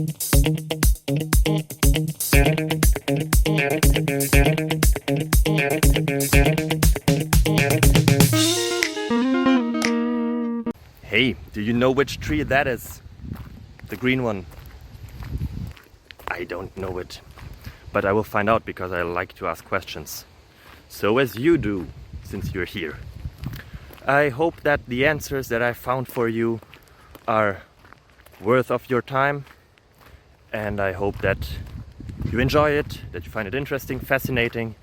Hey, do you know which tree that is? The green one. I don't know it, but I will find out because I like to ask questions. So as you do, since you're here. I hope that the answers that I found for you are worth of your time, and I hope that you enjoy it, that you find it interesting, fascinating,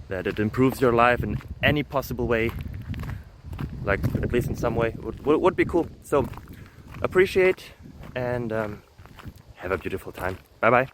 that it improves your life in any possible way, like at least in some way, would be cool. So appreciate and have a beautiful time. Bye bye.